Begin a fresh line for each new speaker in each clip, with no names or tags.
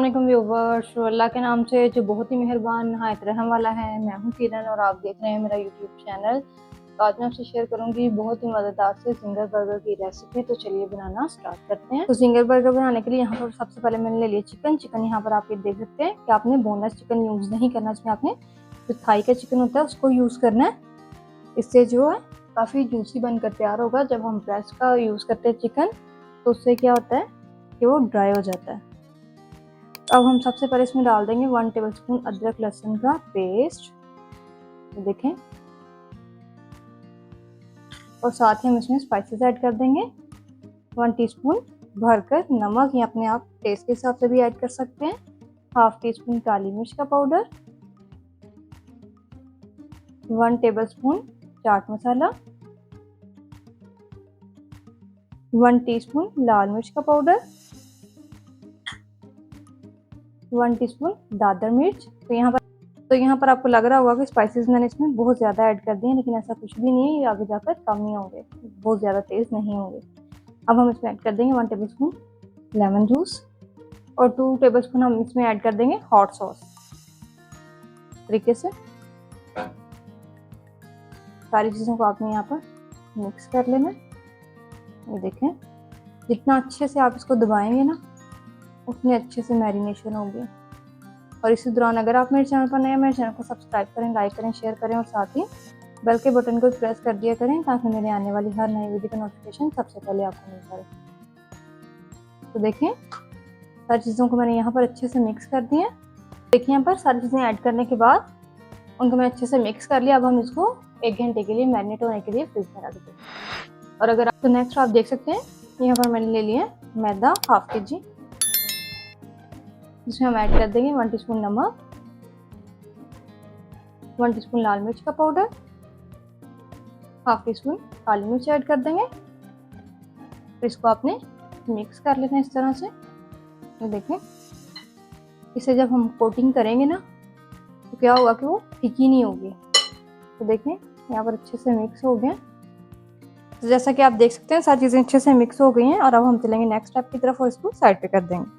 अस्सलामुअलैकुम व्यूवर्स। अल्लाह के नाम से जो बहुत ही मेहरबान नहायत रहम वाला है, मैं हूं किरण और आप देख रहे हैं मेरा यूट्यूब चैनल। तो आज मैं आपसे शेयर करूंगी बहुत ही मज़ेदार से जिंगर बर्गर की रेसिपी। तो चलिए बनाना स्टार्ट करते हैं। तो जिंगर बर्गर बनाने के लिए यहाँ पर सबसे पहले मैंने ले लिया चिकन। यहाँ पर आप ये देख सकते हैं कि आपने बोनलेस चिकन यूज़ नहीं करना, इसमें आपने जो थाई का चिकन होता है उसको यूज़ करना है। इससे जो है काफ़ी जूसी बनकर तैयार होगा। जब हम ब्रेस्ट का यूज़ करते हैं चिकन तो उससे क्या होता है कि वो ड्राई हो जाता है। अब हम सबसे पहले इसमें डाल देंगे 1 टेबलस्पून अदरक लहसुन का पेस्ट, देखें, और साथ ही हम इसमें स्पाइसेस ऐड कर देंगे। 1 टीस्पून भरकर नमक, ये अपने आप टेस्ट के हिसाब से भी ऐड कर सकते हैं। हाफ टी स्पून काली मिर्च का powder, 1 tablespoon chaat masala, 1 teaspoon लाल मिर्च का पाउडर, 1 टीस्पून दादर मिर्च। तो यहाँ पर आपको लग रहा होगा कि स्पाइसेस मैंने इसमें बहुत ज़्यादा ऐड कर दिए, लेकिन ऐसा कुछ भी नहीं है, ये आगे जाकर कम ही होंगे, बहुत ज़्यादा तेज़ नहीं होंगे। अब हम इसमें ऐड कर देंगे 1 टेबलस्पून लेमन जूस और 2 टेबलस्पून हम इसमें ऐड कर देंगे हॉट सॉस। तरीके से सारी चीज़ों को आपने यहाँ पर मिक्स कर लेना। ये देखें, जितना अच्छे से आप इसको दबाएंगे ना उतने अच्छे से मैरिनेशन होगी। और इसी दौरान अगर आप मेरे चैनल पर नए हैं, मेरे चैनल को सब्सक्राइब करें, लाइक करें, शेयर करें और साथ ही बेल के बटन को प्रेस कर दिया करें ताकि मेरे आने वाली हर नई वीडियो का नोटिफिकेशन सबसे पहले आपको मिल पाए। तो देखें, सारी चीज़ों को मैंने यहाँ पर अच्छे से मिक्स कर दिया। देखिए, यहाँ पर सारी चीज़ें ऐड करने के बाद उनको मैंने अच्छे से मिक्स कर लिया। अब हम इसको 1 घंटे के लिए मैरिनेट होने के लिए फ्रिज में रख देंगे। और अगर आप तो नेक्स्ट आप देख सकते हैं, यहाँ पर मैंने ले लिया मैदा हाफ kg, जिसमें हम ऐड कर देंगे 1 टीस्पून नमक, 1 टीस्पून लाल मिर्च का पाउडर, हाफ टी स्पून काली मिर्च ऐड कर देंगे। फिर इसको आपने मिक्स कर लेना इस तरह से। तो देखें, इसे जब हम कोटिंग करेंगे ना तो क्या होगा कि वो फीकी नहीं होगी। तो देखें, यहाँ पर अच्छे से मिक्स हो गए। तो जैसा कि आप देख सकते हैं सारी चीज़ें अच्छे से मिक्स हो गई हैं। और अब हम चलेंगे नेक्स्ट स्टेप की तरफ और इसको साइड पे कर देंगे।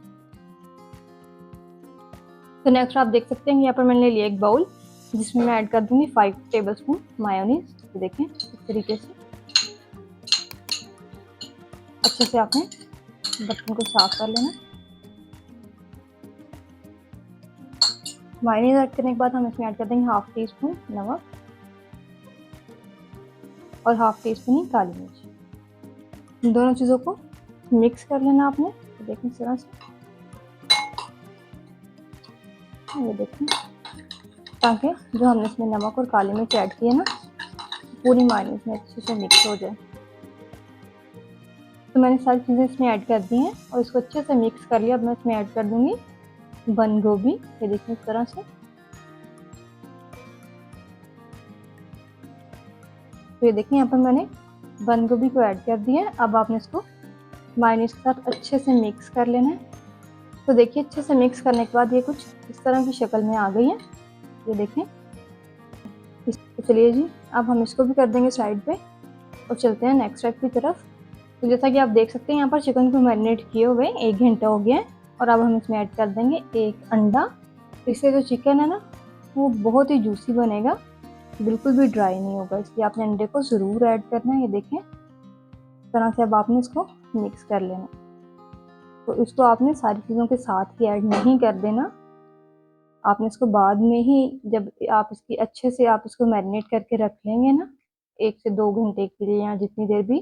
तो नेक्स्ट आप देख सकते हैं यहाँ पर मैंने ले लिया एक बाउल, जिसमें मैं ऐड कर दूंगी 5 टेबलस्पून मायोनीज। तो देखें, इस तरीके से अच्छे से आपने बर्तन को साफ कर लेना। मायोनीज ऐड करने के बाद हम इसमें ऐड कर देंगे हाफ टी स्पून नमक और हाफ टी स्पून काली मिर्च। इन दोनों चीज़ों को मिक्स कर लेना आपने। तो देखें, इस तरह से, ये देखें, ताकि जो हमने इसमें नमक और काली मिर्च ऐड किए ना पूरी मायोनीज में अच्छे से मिक्स हो जाए। तो मैंने सारी चीज़ें इसमें ऐड कर दी हैं और इसको अच्छे से मिक्स कर लिया। अब मैं इसमें ऐड कर दूंगी बंद गोभी। ये देखिए, इस तरह से। तो ये देखिए, यहाँ पर मैंने बंद गोभी को ऐड कर दिया है। अब आपने इसको मायोनीज के साथ अच्छे से मिक्स कर लेना है। तो देखिए, अच्छे से मिक्स करने के बाद ये कुछ इस तरह की शक्ल में आ गई है। ये देखें। तो चलिए जी, अब हम इसको भी कर देंगे साइड पे और चलते हैं नेक्स्ट स्टेप की तरफ। तो जैसा कि आप देख सकते हैं, यहाँ पर चिकन को मैरिनेट किए हुए 1 घंटा हो गया है। और अब हम इसमें ऐड कर देंगे 1 अंडा। इससे जो चिकन है ना वो बहुत ही जूसी बनेगा, बिल्कुल भी ड्राई नहीं होगा, इसलिए आपने अंडे को ज़रूर ऐड करना है। ये देखें, इस तरह से अब आपने इसको मिक्स कर लेना। तो इसको आपने सारी चीज़ों के साथ ही ऐड नहीं कर देना, आपने इसको बाद में ही, जब आप इसकी अच्छे से आप इसको मैरिनेट करके रख लेंगे ना 1 से 2 घंटे के लिए या जितनी देर भी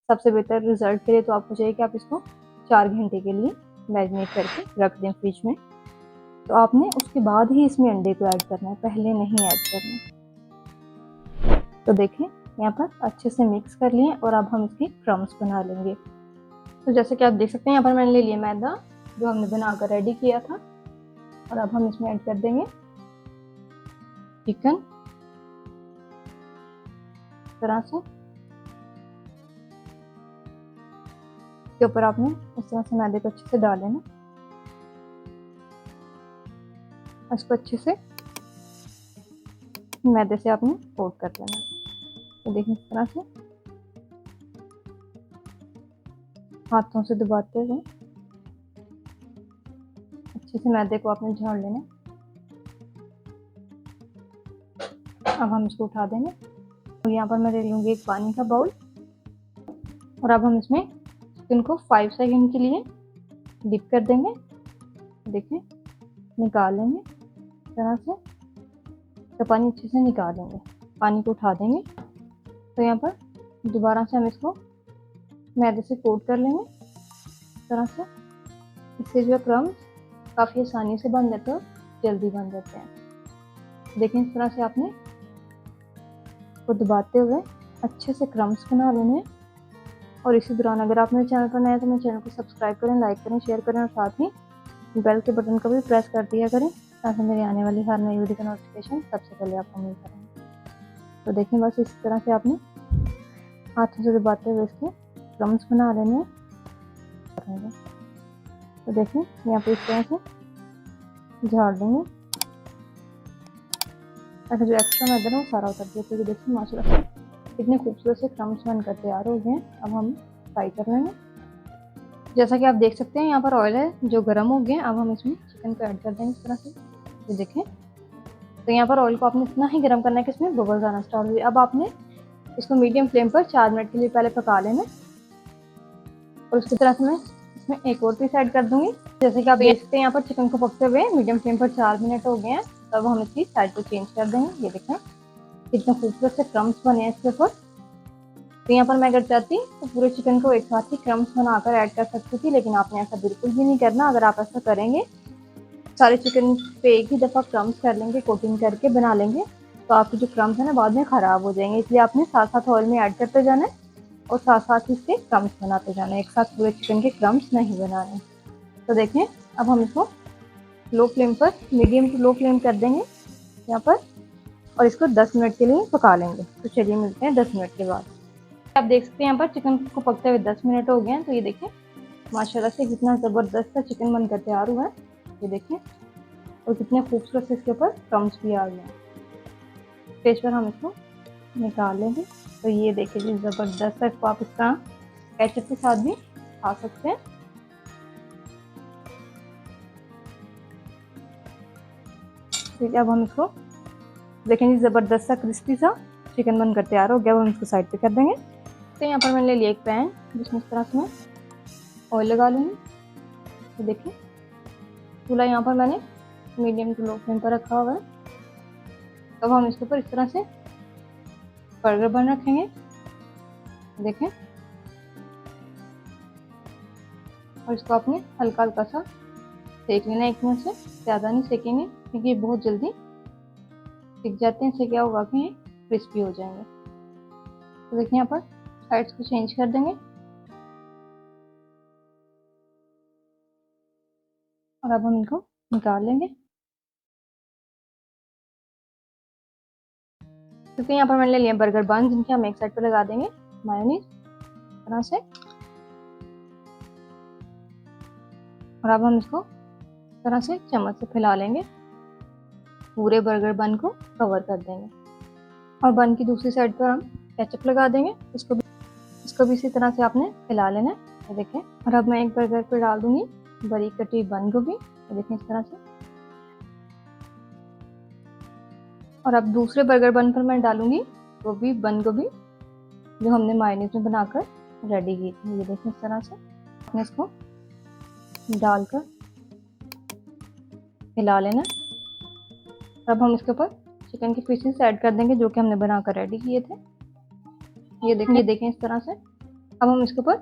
सबसे बेहतर रिजल्ट के लिए, तो आपको चाहिए कि आप इसको 4 घंटे के लिए मैरिनेट करके रख दें फ्रिज में। तो आपने उसके बाद ही इसमें अंडे को ऐड करना है, पहले नहीं ऐड करना। तो देखें, यहाँ पर अच्छे से मिक्स कर लिए और अब हम इसकी क्रम्स बना लेंगे। तो जैसे कि आप देख सकते हैं, यहाँ पर मैंने ले लिया मैदा जो हमने बनाकर रेडी किया था। और अब हम इसमें ऐड कर देंगे चिकन इस तरह से। के ऊपर आपने इस तरह से मैदे को अच्छे से डाल लेना, इसको अच्छे से मैदे से आपने कोट कर लेना। तो देखिए, इस तरह से हाथों से दबाते हुए अच्छे अच्छे से मैदे को आपने झाड़ लेना। अब हम इसको उठा देंगे। तो यहाँ पर मैं ले लूँगी एक पानी का बाउल और अब हम इसमें चिकन को 5 सेकंड के लिए डिप कर देंगे। देखिए निकाल लेंगे इस तरह से, तो पानी अच्छे से निकाल लेंगे, पानी को उठा देंगे। तो यहाँ पर दोबारा से हम इसको मैदे से कोट कर लेंगे इस तरह से। इससे जो क्रम्स काफ़ी आसानी से बन जाते हैं और जल्दी बन जाते हैं। देखें इस तरह से आपने को दबाते हुए अच्छे से क्रम्स बना लेने हैं। और इसी दौरान अगर आप मेरे चैनल पर नए हैं तो मेरे चैनल को सब्सक्राइब करें, लाइक करें, शेयर करें और साथ ही बेल के बटन को भी प्रेस कर दिया करें ताकि मेरी आने वाली हर नई वीडियो का नोटिफिकेशन सबसे पहले आपको मिलता रहे। तो देखें बस इस तरह से आपने हाथों से दबाते हुए इसके क्रम्स बना लेने हैं। तो देखें यहाँ पे इस तरह से झाड़ देंगे ताकि जो एक्स्ट्रा मैदा है वो सारा उतर जाए। तो देखिए माशाल्लाह से कितने खूबसूरत से क्रम्स बनकर तैयार हो गए हैं। अब हम फ्राई कर लेंगे। जैसा कि आप देख सकते हैं यहाँ पर ऑयल है जो गर्म हो गया। अब हम इसमें चिकन को ऐड कर देंगे इस तरह से। ये देखें तो यहाँ पर ऑयल को आपने इतना ही गर्म करना है कि इसमें बबल्स आना स्टार्ट हुए। अब आपने इसको मीडियम फ्लेम पर 4 मिनट के लिए पहले पका लेना और उसकी तरह से मैं इसमें एक और पीस ऐड कर दूंगी। जैसे कि आप देख सकते हैं यहाँ पर चिकन को पकते हुए मीडियम फ्लेम पर 4 मिनट हो गए हैं। तब हम इसकी साइड को चेंज कर देंगे। ये देखें कितने खूबसूरत से क्रम्स बने हैं इसके ऊपर। तो यहाँ पर मैं अगर चाहती तो पूरे चिकन को एक साथ ही क्रम्स बनाकर ऐड कर सकती थी, लेकिन आपने ऐसा बिल्कुल भी नहीं करना। अगर आप ऐसा करेंगे सारे चिकन पे एक ही दफ़ा क्रम्स कर लेंगे, कोटिंग करके बना लेंगे, तो आपके जो क्रम्स है ना बाद में ख़राब हो जाएंगे। इसलिए आपने साथ साथ ऑयल में ऐड करते जाना है और साथ साथ इसके क्रम्स बनाते जाना है, एक साथ पूरे चिकन के क्रम्स नहीं बनाने। तो देखें अब हम इसको लो फ्लेम पर, मीडियम टू लो फ्लेम कर देंगे यहाँ पर और इसको 10 मिनट के लिए पका लेंगे। तो चलिए मिलते हैं 10 मिनट के बाद। आप देख सकते हैं यहाँ पर चिकन को पकते हुए 10 मिनट हो गए हैं। तो ये देखें माशाल्लाह से कितना ज़बरदस्त सा चिकन बनकर तैयार हुआ है। ये देखें और कितने खूबसूरत से इसके ऊपर क्रम्स भी आ गए हैं। स्टेज पर हम इसको निकाल लेंगे। तो ये देखिए जी ज़बरदस्त है। इसको आप इस तरह केचप के साथ भी खा सकते हैं। ठीक है अब हम इसको देखें जी ज़बरदस्त सा क्रिस्पी सा चिकन बनकर तैयार हो गया। अब हम इसको साइड पे कर देंगे। तो यहाँ पर मैंने ले लिया एक पैन जिसमें इस तरह से मैं ऑयल लगा लूँगी। तो देखिए चूल्हा यहाँ पर मैंने मीडियम टू लो फ्लेम पर रखा हुआ है। तब हम इसके ऊपर इस तरह से बर्गर बन रखेंगे। देखें और इसको आपने हल्का हल्का सा सेक लेना, एक मिनट से ज़्यादा नहीं सेकेंगे क्योंकि ये बहुत जल्दी सिक जाते हैं। इससे क्या होगा कि ये क्रिस्पी हो जाएंगे। तो देखिए यहाँ पर साइड्स को चेंज कर देंगे और अब हम इनको निकाल लेंगे। क्योंकि यहाँ पर मैंने ले लिया बर्गर बन जिनके हम एक साइड पर लगा देंगे मायोनीज तरह से और अब हम इसको तरह से चम्मच से फैला लेंगे, पूरे बर्गर बन को कवर कर देंगे और बन की दूसरी साइड पर हम केचप लगा देंगे। इसको भी इसी तरह से आपने फैला लेना है। ये देखें और अब मैं एक बर्गर पर डाल दूंगी बड़ी कटी बंद गोभी। ये देखें इस तरह से और अब दूसरे बर्गर बन पर मैं डालूंगी वो भी बंद गोभी जो हमने मायोनीज में बनाकर रेडी की थी। ये देखें इस तरह से आपने इसको डालकर हिला लेना। अब हम इसके ऊपर चिकन के पीसेस ऐड कर देंगे जो कि हमने बनाकर रेडी किए थे। ये देखें इस तरह से। अब हम इसके ऊपर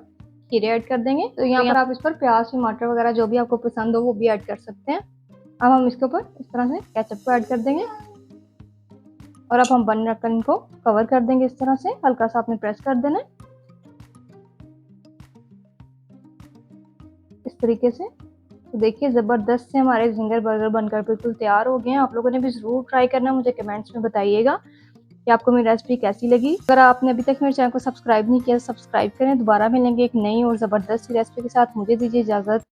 खीरे ऐड कर देंगे। तो यहाँ पर आप इस पर प्याज टमाटर वगैरह जो भी आपको पसंद हो वो भी ऐड कर सकते हैं। अब हम इसके ऊपर इस तरह से केचप को ऐड कर देंगे और अब हम बन रखन को कवर कर देंगे इस तरह से, हल्का सा आपने प्रेस कर देना है इस तरीके से। तो देखिए ज़बरदस्त से हमारे जिंगर बर्गर बनकर बिल्कुल तैयार हो गए हैं। आप लोगों ने भी ज़रूर ट्राई करना, मुझे कमेंट्स में बताइएगा कि आपको मेरी रेसिपी कैसी लगी। अगर आपने अभी तक मेरे चैनल को सब्सक्राइब नहीं किया तो सब्सक्राइब करें। दोबारा मिलेंगे एक नई और ज़बरदस्त रेसिपी के साथ। मुझे दीजिए इजाज़त।